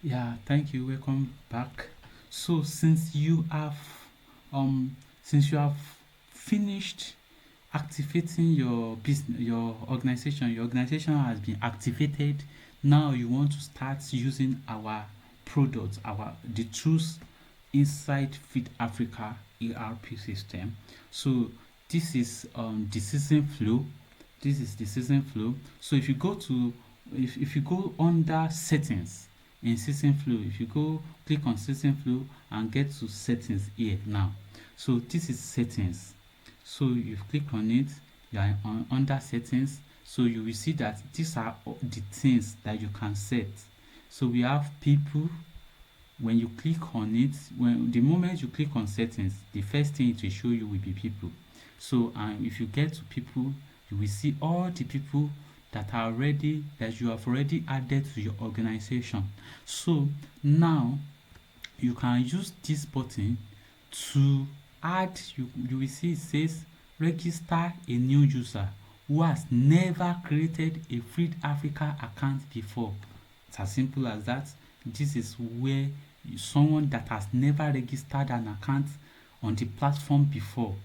Yeah, thank you. Welcome back. So um since you have finished activating your business, your organization has been activated. Now you want to start using our products, the tools inside Feed Africa ERP system. So this is the season flow. This is the season flow. So if you go under settings in season flow, if you go click on season flow and get to settings here now. So this is settings. So you click on it, you are under settings. So you will see that these are the things that you can set. So we have people. When you click on it, when the moment you click on settings, the first thing it will show you will be people. So if you get to people, you will see all the people that you have already added to your organization. So now you can use this button to add. You will see it says register a new user who has never created a Feed Africa account before. It's as simple as that. This is where someone that has never registered an account on the platform before,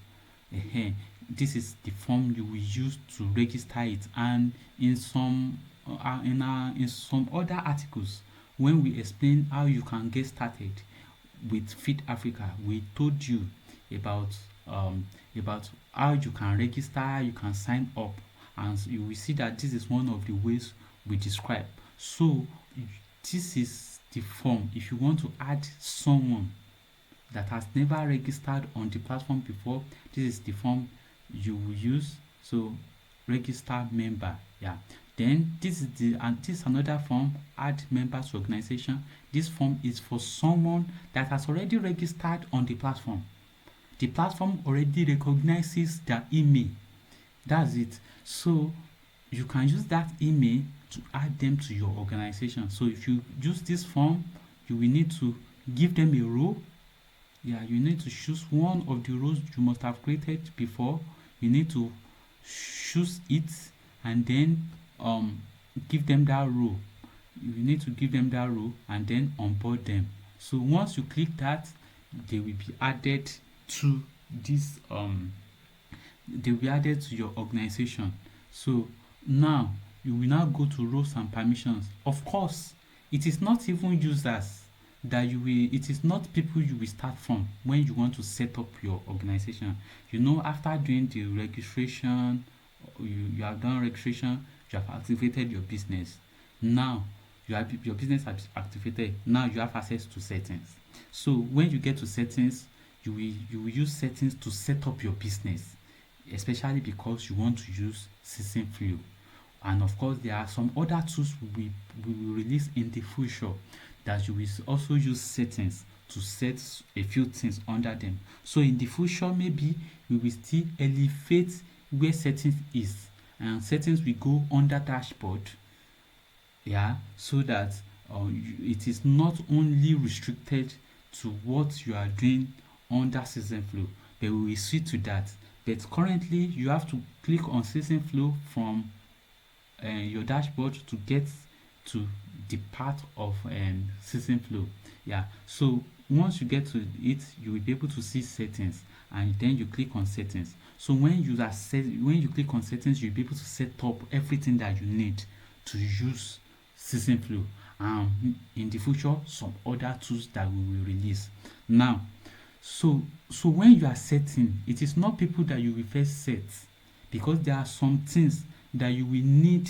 this is the form you will use to register it. And in some other articles, when we explain how you can get started with Feed Africa, we told you about um, about how you can register, how you can sign up, and you will see that this is one of the ways we describe. So this is the form. If you want to add someone that has never registered on the platform before, this is the form you will use. So register member, yeah. Then this is another form, add members to organization. This form is for someone that has already registered on the platform. The platform already recognizes their email. That's it. So you can use that email to add them to your organization. So if you use this form, you will need to give them a role. Yeah, you need to choose one of the roles you must have created before. You need to choose it and then give them that role. You need to give them that role and then onboard them. So once you click that, they will be added to this they will be added to your organization. So now you will now go to roles and permissions. Of course, it is not even users that you will it is not people you will start from when you want to set up your organization. After doing the registration, you have done registration, you have activated your business. Now your business has activated. Now you have access to settings. So when you get to settings, you will use settings to set up your business, especially because you want to use SeasonFlow. And of course, there are some other tools we will release in the future that you will also use settings to set a few things under them. So in the future, maybe we will still elevate where settings is, and settings will go under dashboard, yeah, so that it is not only restricted to what you are doing under SeasonFlow, but we will see to that. But currently, you have to click on SeasonFlow from your dashboard to get to the part of SeasonFlow. Yeah. So once you get to it, you will be able to see settings, and then you click on settings. So when you click on settings, you'll be able to set up everything that you need to use SeasonFlow. In the future, some other tools that we will release. Now, so when you are setting, it is not people that you will first set, because there are some things that you will need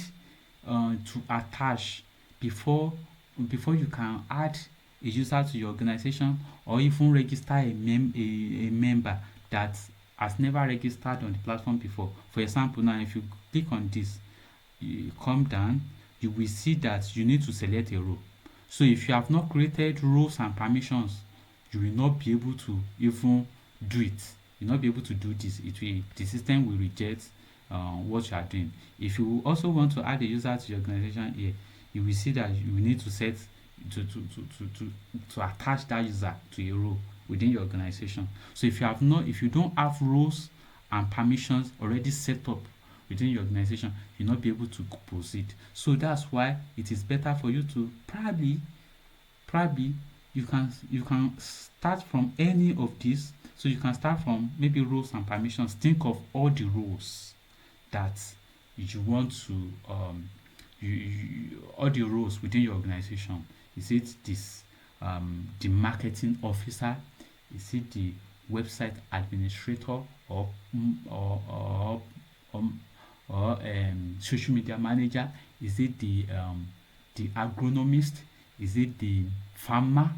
to attach before you can add a user to your organization, or even register a member that has never registered on the platform before. For example, now if you click on this, you come down, you will see that you need to select a role. So if you have not created roles and permissions, you will not be able to even do it. You will not be able to do this. The system will reject what you are doing. If you also want to add a user to your organization here, you will see that you will need to set to attach that user to a role within your organization. So if you don't have roles and permissions already set up within your organization, you'll not be able to proceed. So that's why it is better for you to probably probably you can start from any of these. So you can start from maybe roles and permissions. Think of all the roles that you want to all the roles within your organization. Is it this the marketing officer? Is it the website administrator or or um, social media manager? Is it the agronomist? Is it the farmer?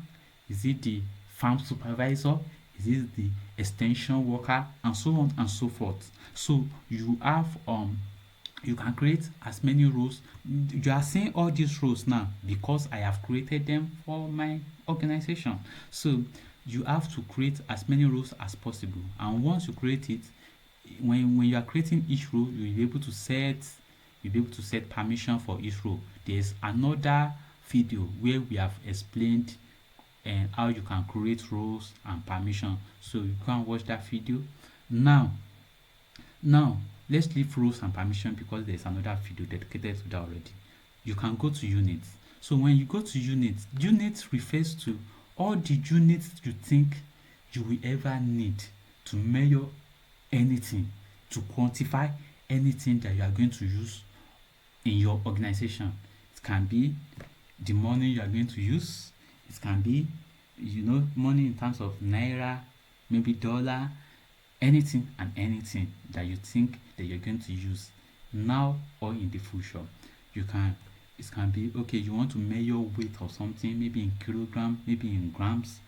Is it the farm supervisor? Is it the extension worker? And so on and so forth. So you can create as many roles. You are seeing all these roles now because I have created them for my organization. So you have to create as many roles as possible. And once you create it, when you are creating each role, you'll be able to set permission for each role. There's another video where we have explained how you can create roles and permission. So you can watch that video. Now let's leave roles and permission because there's another video dedicated to that already. You can go to units. So when you go to units refers to all the units you think you will ever need to measure anything, to quantify anything that you are going to use in your organization. It can be the money you are going to use. It can be money in terms of naira, maybe dollar, anything and anything that you think that you're going to use now or in the future. It can be, okay, you want to measure weight or something, maybe in kilogram, maybe in grams.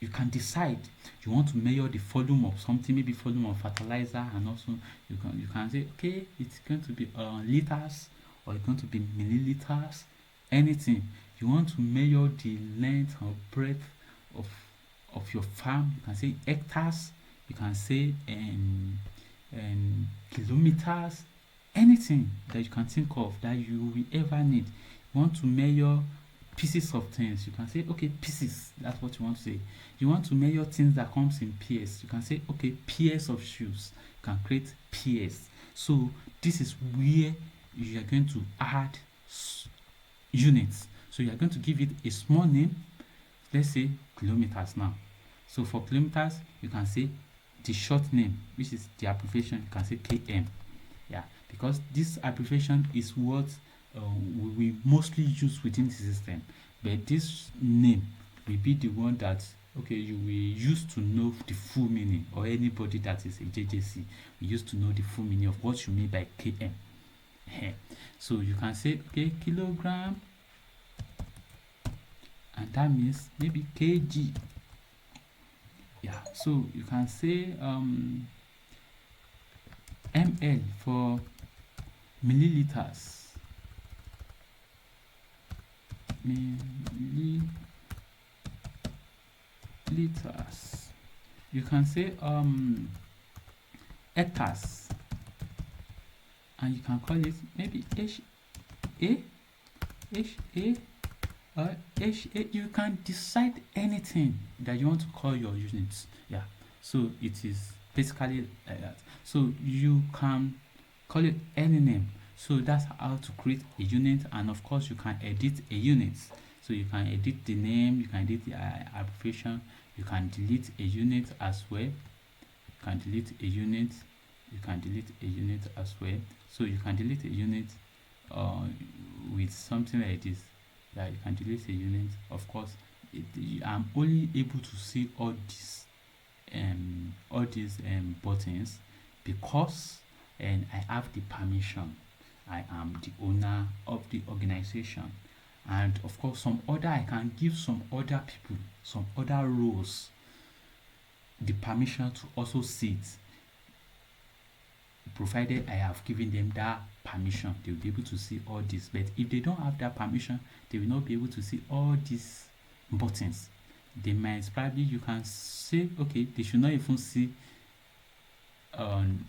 You can decide you want to measure the volume of something, maybe volume of fertilizer, and also you can say, okay, it's going to be liters, or it's going to be milliliters, anything. You want to measure the length or breadth of your farm, you can say hectares, you can say kilometers, anything that you can think of that you will ever need. You want to measure pieces of things, you can say, okay, pieces, that's what you want to say. You want to measure things that comes in pairs, you can say, okay, pairs of shoes. You can create pairs. So this is where you are going to add units. So you are going to give it a small name, let's say kilometers now. So for kilometers, you can say the short name, which is the abbreviation, you can say km. Yeah, because this abbreviation is what we mostly use within the system, but this name will be the one that, okay, you will use to know the full meaning, or anybody that is a JJC we used to know the full meaning of what you mean by km. So you can say, okay, kilogram, and that means maybe kg. Yeah, so you can say ml for milliliters. Milliliters. You can say hectares, and you can call it maybe HA or HA. You can decide anything that you want to call your units. Yeah, so it is basically like that. So you can call it any name. So that's how to create a unit, and of course you can edit a unit. So you can edit the name, you can edit the abbreviation, you can delete a unit as well. You can delete a unit, you can delete a unit as well. So you can delete a unit with something like this. Yeah, you can delete a unit. Of course, I'm only able to see all these buttons because I have the permission. I am the owner of the organization, and of course I can give some other people, some other roles, the permission to also see it, provided I have given them that permission. They will be able to see all this. But if they don't have that permission, they will not be able to see all these buttons. They might probably, you can say, okay, they should not even see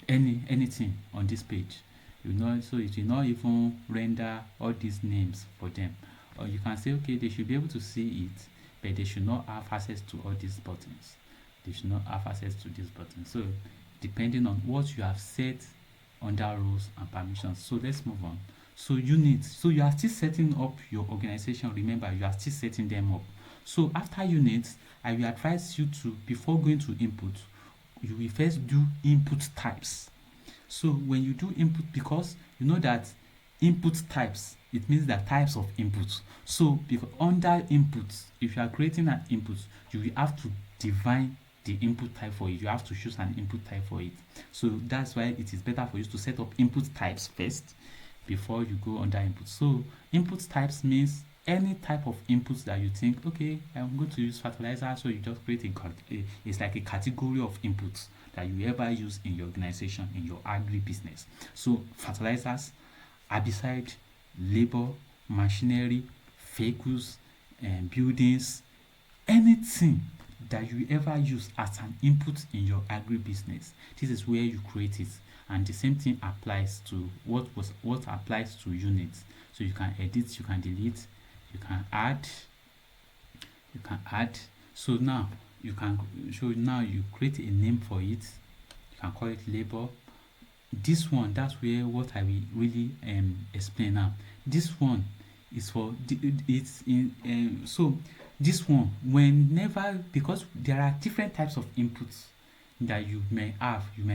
anything on this page. So it will not even render all these names for them. Or you can say, okay, they should be able to see it, but they should not have access to all these buttons. They should not have access to these buttons. So depending on what you have set under rules and permissions. So let's move on. So units, so you are still setting up your organization. Remember, you are still setting them up. So after units, I will advise you to, before going to input, you will first do input types. So when you do input, because you know that input types, it means that types of inputs. So because under inputs, if you are creating an input, you will have to define the input type for it. You have to choose an input type for it. So that's why it is better for you to set up input types first before you go under input. So input types means any type of inputs that you think, okay, I'm going to use fertilizer. So you just create it's like a category of inputs that you ever use in your organization, in your agri business. So fertilizers, herbicide, labor, machinery, vehicles, and buildings, anything that you ever use as an input in your agri business. This is where you create it, and the same thing applies to what applies to units. So you can edit, you can delete, you can add. So now you create a name for it. You can call it labor. This one, that's where what I will really explain now. This one is for it's in so this one, whenever, because there are different types of inputs that you may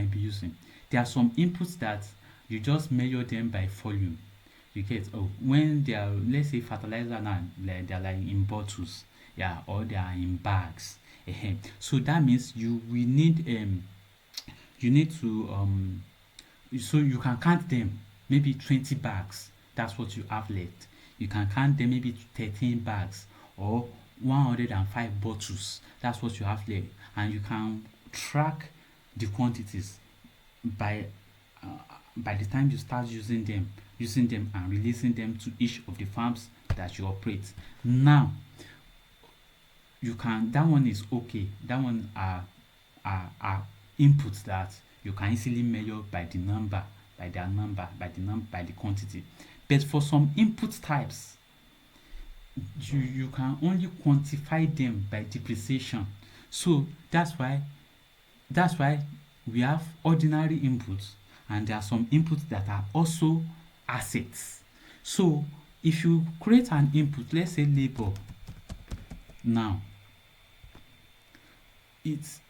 be using. There are some inputs that you just measure them by volume. You get, when they are, let's say fertilizer now, like they're like in bottles, yeah, or they are in bags. So that means you need to so you can count them, maybe 20 bags. That's what you have left. You can count them, maybe 13 bags or 105 bottles. That's what you have left, and you can track the quantities by the time you start using them and releasing them to each of the farms that you operate. Now that one is okay. That one are inputs that you can easily measure by the number, by the quantity. But for some input types, you can only quantify them by depreciation. So that's why we have ordinary inputs, and there are some inputs that are also assets. So if you create an input, let's say labor, now it's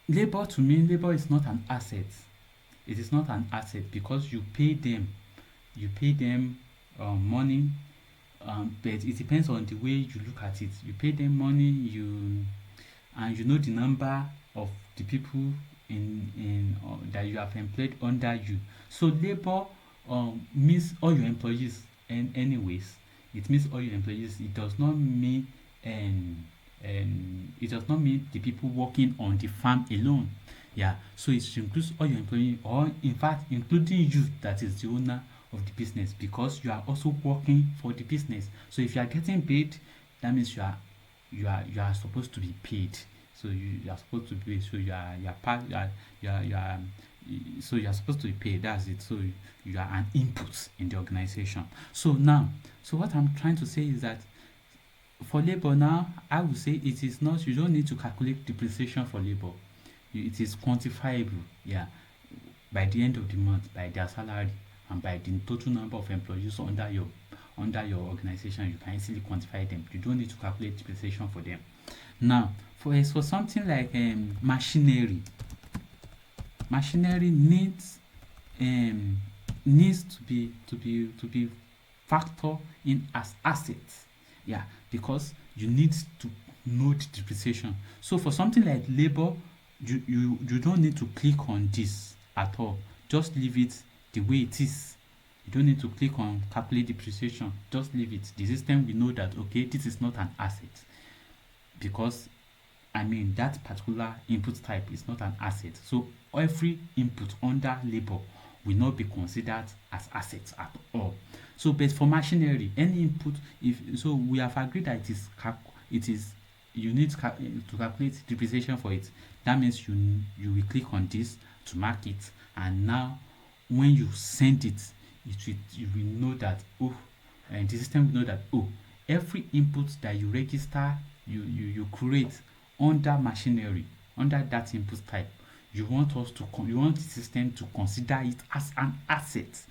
labor. To me, labor is not an asset. It is not an asset because you pay them money, but it depends on the way you look at it. You pay them money, and you know the number of the people in that you have employed under you. So labor means all your employees, and anyways, it means all your employees. It does not mean it does not mean the people working on the farm alone. Yeah, so it includes all your employees, or in fact including you, that is the owner of the business, because you are also working for the business. So if you are getting paid, that means you are supposed to be paid. So you are supposed to be, so you are so you are supposed to be paid. That's it. So you are an input in the organization. So now, so what I'm trying to say is that for labor now, I would say it is not, you don't need to calculate depreciation for labor. It is quantifiable, yeah, by the end of the month, by their salary and by the total number of employees under your organization. You can easily quantify them. You don't need to calculate depreciation for them. Now, for something like machinery needs to be factored in as assets. Yeah, because you need to know the depreciation. So for something like labor, you don't need to click on this at all. Just leave it the way it is. You don't need to click on calculate depreciation. Just leave it. The system will know that, okay, this is not an asset, because that particular input type is not an asset. So every input under labor will not be considered as assets at all. So but for machinery, any input, we have agreed that it is you need to calculate depreciation for it. That means you will click on this to mark it, and now when you send it, you will know that, and the system will know that, every input that you register, you create under machinery, under that input type, you want the system to consider it as an asset.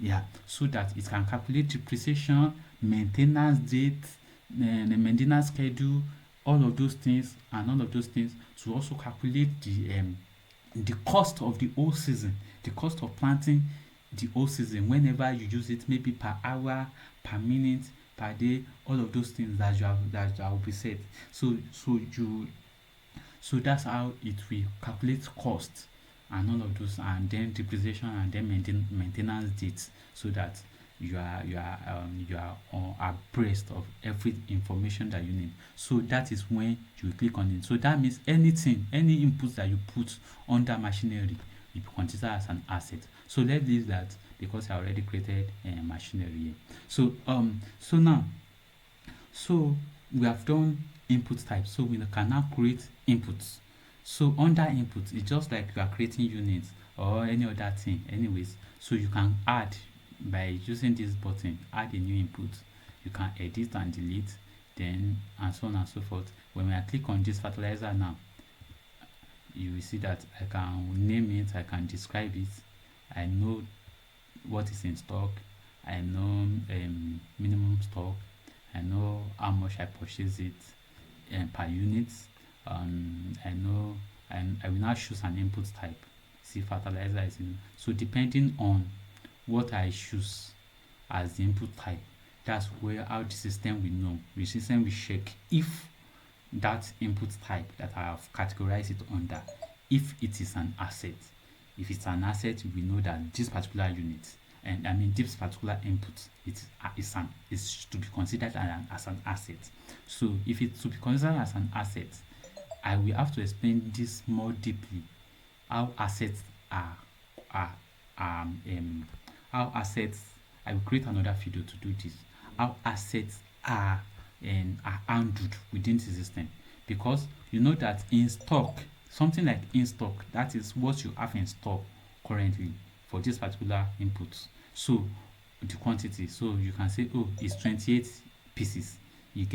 Yeah, so that it can calculate depreciation, maintenance date, the maintenance schedule, all of those things, and all of those things to also calculate the cost of the whole season, the cost of planting the whole season whenever you use it, maybe per hour, per minute, per day, all of those things that you have that will be set. So that's how it will calculate cost and all of those, and then depreciation, and then maintenance dates, so that you are abreast of every information that you need. So that is when you click on it. So that means anything, any input that you put under machinery will be considered as an asset. So let's leave that because I already created machinery here. So now, so we have done input type. So we can now create inputs. So under input, it's just like you are creating units or any other thing. Anyways, so you can add by using this button, add a new input. You can edit and delete, then and so on and so forth. When I click on this fertilizer now, you will see that I can name it, I can describe it, I know what is in stock, I know minimum stock, I know how much I purchase it per unit. I know, and I will now choose an input type. See, fertilizer is in. So depending on what I choose as the input type, that's where how the system will know. The system will check if that input type that I have categorized it under, if it is an asset. If it's an asset, we know that this particular unit, and I mean this particular input, is to be considered as an asset. So if it's to be considered as an asset, I will have to explain this more deeply. How assets are how assets. I will create another video to do this. How assets are handled within the system, because you know that in stock, something like in stock, that is what you have in stock currently for this particular input. So the quantity, so you can say, oh, it's 28 pieces. You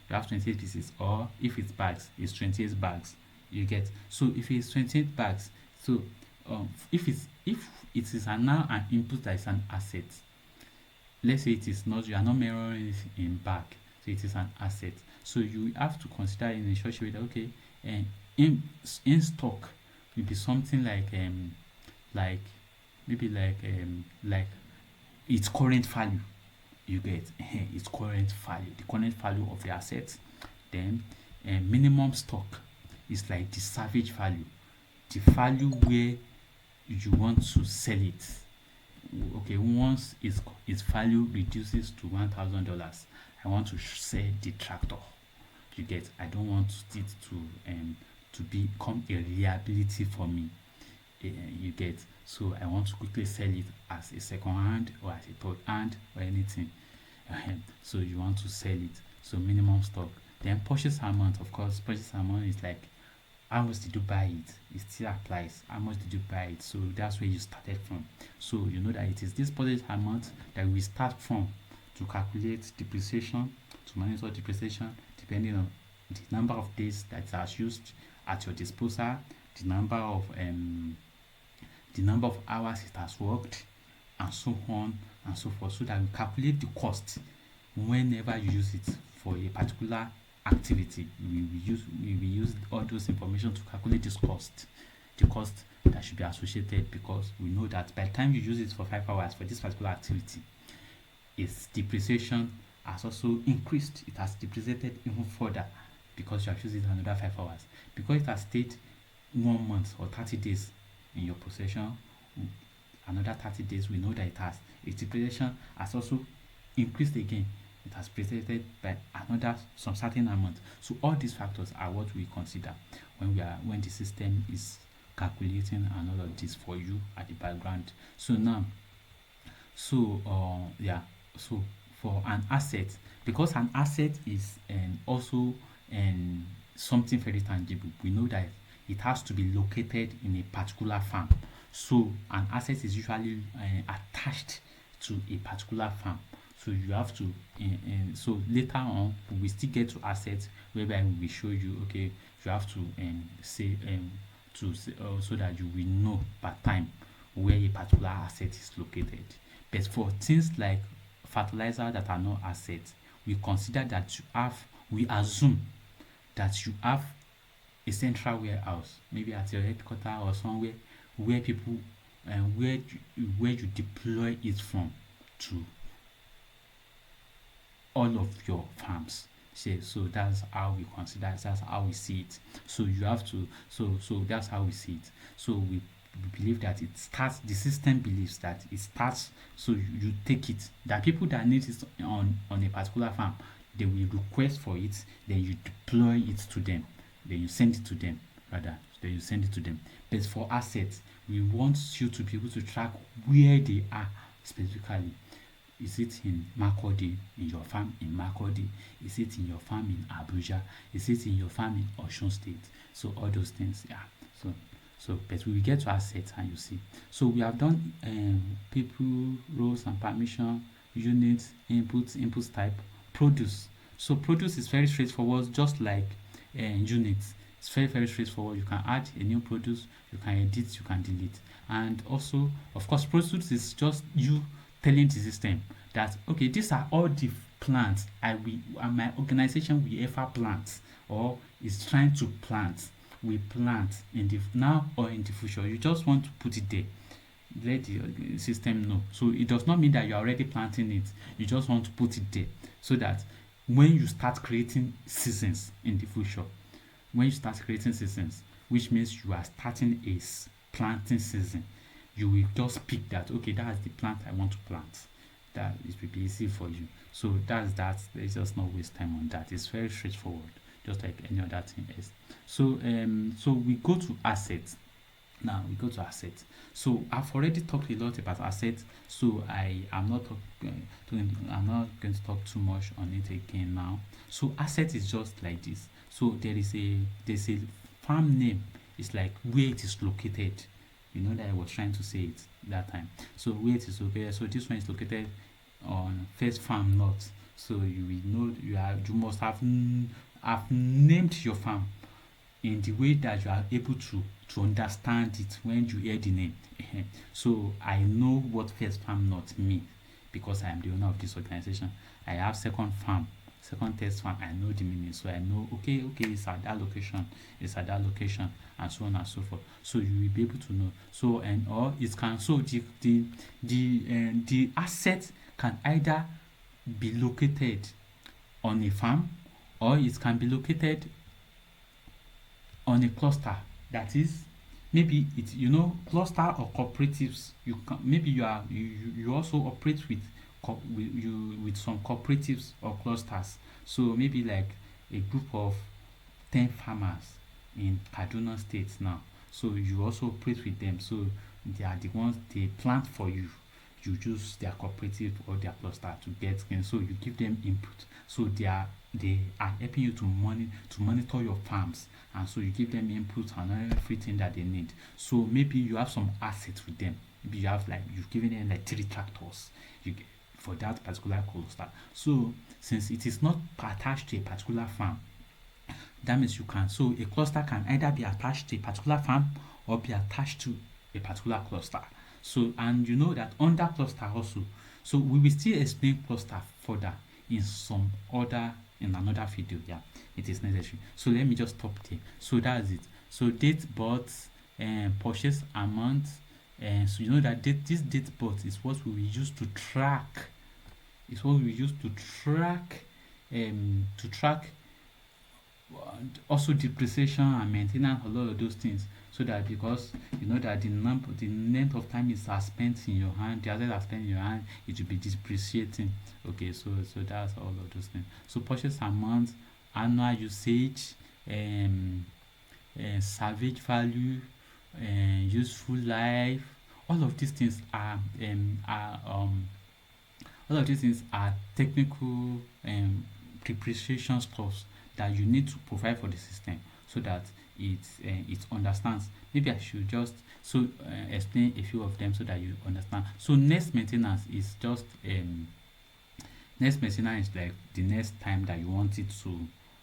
have 28 pieces, or if it's bags, it's 28 bags. You get. So if it's 28 bags, so if it is now an input that is an asset, let's say it is not, you are not mirroring it in bag, so it is an asset. So you have to consider in a such way that, okay, in stock will be something like maybe like its current value. You get its current value, the current value of the asset. Then minimum stock is like the salvage value, the value where you want to sell it. Okay, once its value reduces to $1,000, I want to sell the tractor. You get. I don't want it to become a liability for me. You get. So I want to quickly sell it as a second hand or as a third hand or anything. So you want to sell it. So minimum stock. Then purchase amount. Of course, purchase amount is like how much did you buy it? It still applies. How much did you buy it? So that's where you started from. So you know that it is this purchase amount that we start from to calculate depreciation, to monitor depreciation, depending on the number of days that are used at your disposal, the number of hours it has worked, and so on and so forth, so that we calculate the cost whenever you use it for a particular activity. We will use all those information to calculate this cost, the cost that should be associated, because we know that by the time you use it for 5 hours for this particular activity, its depreciation has also increased. It has depreciated even further because you have used it another 5 hours. Because it has stayed 1 month or 30 days in your possession, another 30 days, we know that its depreciation has also increased again. It has depreciated by another some certain amount. So all these factors are what we consider when the system is calculating and all of this for you at the background. So now, so for an asset, because an asset is also something very tangible, we know that it has to be located in a particular farm. So an asset is usually attached to a particular farm. So you have to, so later on, we still get to assets whereby we will show you, okay, you have to say, so that you will know per time where a particular asset is located. But for things like fertilizer that are not assets, we consider that we assume that you have a central warehouse, maybe at your headquarters or somewhere where people and where you deploy it from to all of your farms. So that's how we consider it, that's how we see it. So you have to so that's how we see it. So we believe that it starts, the system believes that it starts, so you take it. There are people that need it on a particular farm, they will request for it, then you deploy it to them, then you send it to them, rather, then you send it to them. But for assets, we want you to be able to track where they are specifically. Is it in Makurdi, in your farm in Makurdi? Is it in your farm in Abuja? Is it in your farm in Osun State? So all those things, yeah. But we will get to assets and you see. So we have done people, roles and permission, units, inputs type, produce. So produce is very straightforward, just like units. It's very, very straightforward. You can add a new produce, you can edit, you can delete. And also, of course, produce is just you telling the system that, okay, these are all the plants my organization will ever plant or is trying to plant. We plant in the now or in the future. You just want to put it there. Let the system know. So it does not mean that you are already planting it. You just want to put it there so that when you start creating seasons in the future, which means you are starting a planting season, you will just pick that, okay, that's the plant I want to plant. That it will be easy for you. So that's that. Let's just not waste time on that. It's very straightforward, just like any other thing else. So we go to assets. Now we go to assets. So I've already talked a lot about assets. So I'm not going to talk too much on it again now. So asset is just like this. So there's a farm name. It's like where it is located. You know that I was trying to say it that time. So where it is located. So this one is located on First Farm North. So you will know you must have named your farm in the way that you are able to understand it when you hear the name. So I know what First Farm North means because I am the owner of this organization. I have second test farm, I know the meaning, so I know, okay, it's at that location, and so on and so forth. So you will be able to know. So or it can, so the asset can either be located on a farm or it can be located on a cluster. That is, maybe it's cluster or cooperatives. You also operate with some cooperatives or clusters. So maybe like a group of 10 farmers in Kaduna State now. So you also operate with them. So they are the ones they plant for you. You use their cooperative or their cluster to get in. So you give them input. So they are helping you to monitor your farms, and so you give them input and everything that they need. So maybe you have some assets with them. Maybe you've given them like 3 tractors for that particular cluster. So since it is not attached to a particular farm, that means so a cluster can either be attached to a particular farm or be attached to a particular cluster. So, and you know that under cluster also, so we will still explain cluster further in another video. Yeah, it is necessary. So let me just stop there. So that's it. So date, birth, purchase amount, and so you know that this date birth is what we will use to track. Also depreciation and maintenance, a lot of those things. So that because you know that the length of time is spent in your hand, the others are spent in your hand, it will be depreciating. Okay, so that's all of those things. So purchase amount, annual usage, salvage value, useful life. All of these things are technical depreciation stuffs that you need to provide for the system so that it understands. Maybe I should just explain a few of them so that you understand. So next maintenance is just like the next time that you want it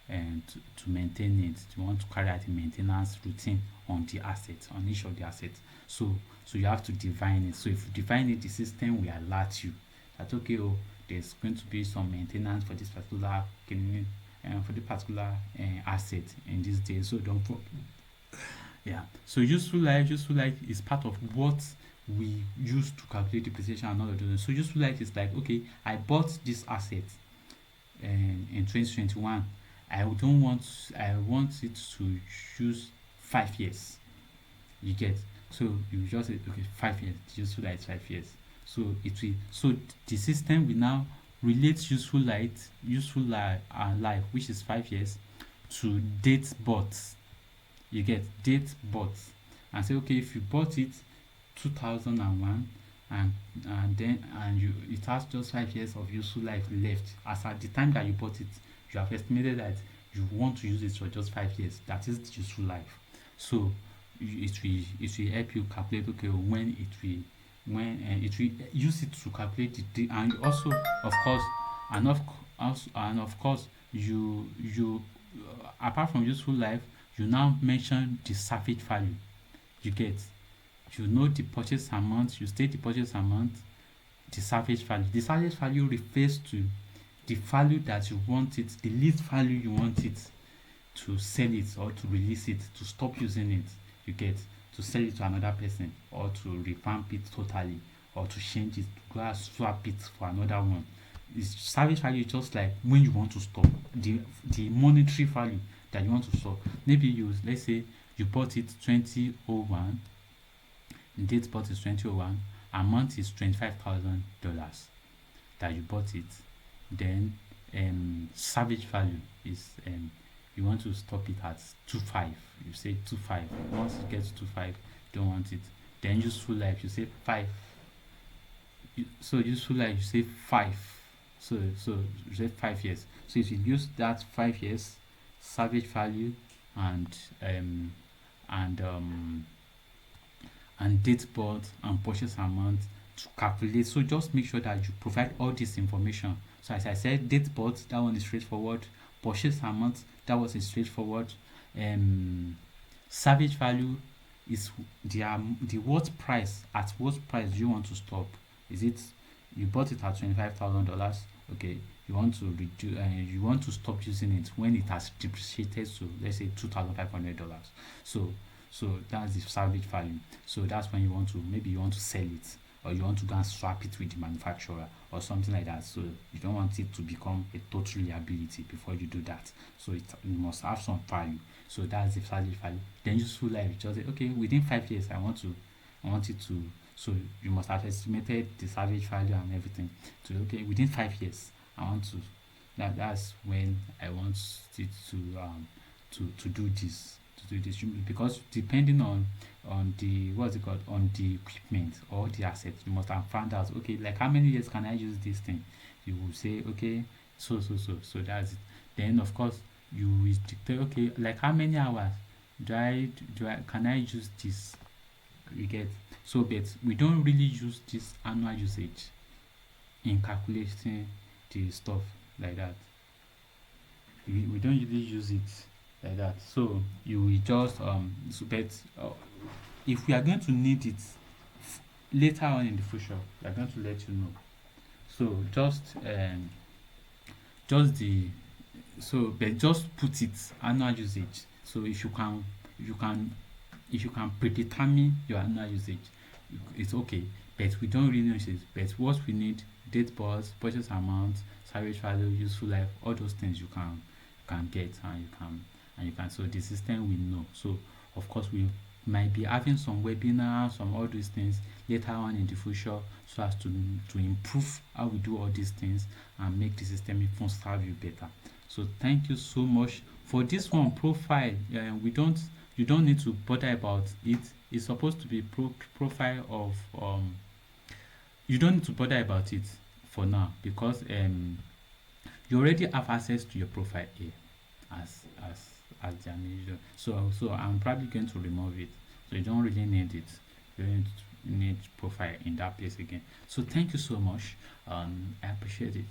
and to maintain it. You want to carry out a maintenance routine on the asset, on each of the assets. So you have to define it. So if you define it, the system will alert you that okay, oh, there's going to be some maintenance for this particular asset in this day. So don't yeah. So useful life is part of what we use to calculate depreciation and all of those. So useful life is like, okay, I bought this asset in 2021. I want it to use 5 years. You get. So you just say okay, 5 years. Useful life is 5 years. So the system will now relate life, which is 5 years, to date bought. You get date bought, and say okay, if you bought it 2001, and you it has just 5 years of useful life left. As at the time that you bought it, you have estimated that you want to use it for just 5 years. That is the useful life. So it will help you calculate okay when it will use it to calculate the and also of course and of course you apart from useful life, you now mention the salvage value. You get. You know the purchase amount, you state the purchase amount, the salvage value. The salvage value refers to the value that you want it, the least value you want it to sell it or to release it, to stop using it. You get. To sell it to another person or to revamp it totally or to change it, to go and swap it for another one. It's salvage value is just like when you want to stop the monetary value that you want to stop. Maybe let's say you bought it 2001, the date bought is 2001, amount is $25,000 that you bought it. Then salvage value is you want to stop it at 25. You say 25. Once it gets to 25, you don't want it. Then useful life, you say 5. So useful life, you say 5. So you say 5 years. So if you use that 5 years salvage value and date bought and purchase amount to calculate. So just make sure that you provide all this information. So as I said, date bought, that one is straightforward. Purchase amount, that was straightforward. Salvage value is the what price, at what price do you want to stop? Is it you bought it at $25,000? Okay, you want to reduce you want to stop using it when it has depreciated to let's say $2,500. So that's the salvage value. So that's when you want to sell it, or you want to go and swap it with the manufacturer or something like that. So you don't want it to become a total liability before you do that. So it must have some value. So that's the salvage value. Then useful life, you just say okay, within 5 years I want it to. So you must have estimated the salvage value and everything. So okay, within 5 years I want to. That's when I want it to do this. Because depending on the on the equipment or the assets, you must have found out okay, like how many years can I use this thing. You will say okay, so that's it. Then of course you will dictate okay, like how many hours can I use this. You get. So but we don't really use this annual usage in calculating the stuff like that. We don't really use it like that. So you will just if we are going to need it later on in the future, we are going to let you know. So just put it annual usage. So if you can predetermine your annual usage, it's okay. But we don't really know it. But what we need: date bought, purchase amount, salvage value, useful life, all those things you can get and you can. So the system will know. So of course we might be having some webinars, some all these things later on in the future, so as to improve how we do all these things and make the system even serve you better. So thank you so much for this one profile. You don't need to bother about it. It's supposed to be profile of you don't need to bother about it for now, because you already have access to your profile here as the manager. So I'm probably going to remove it. So you don't really need it. You don't need profile in that place again. So thank you so much. I appreciate it.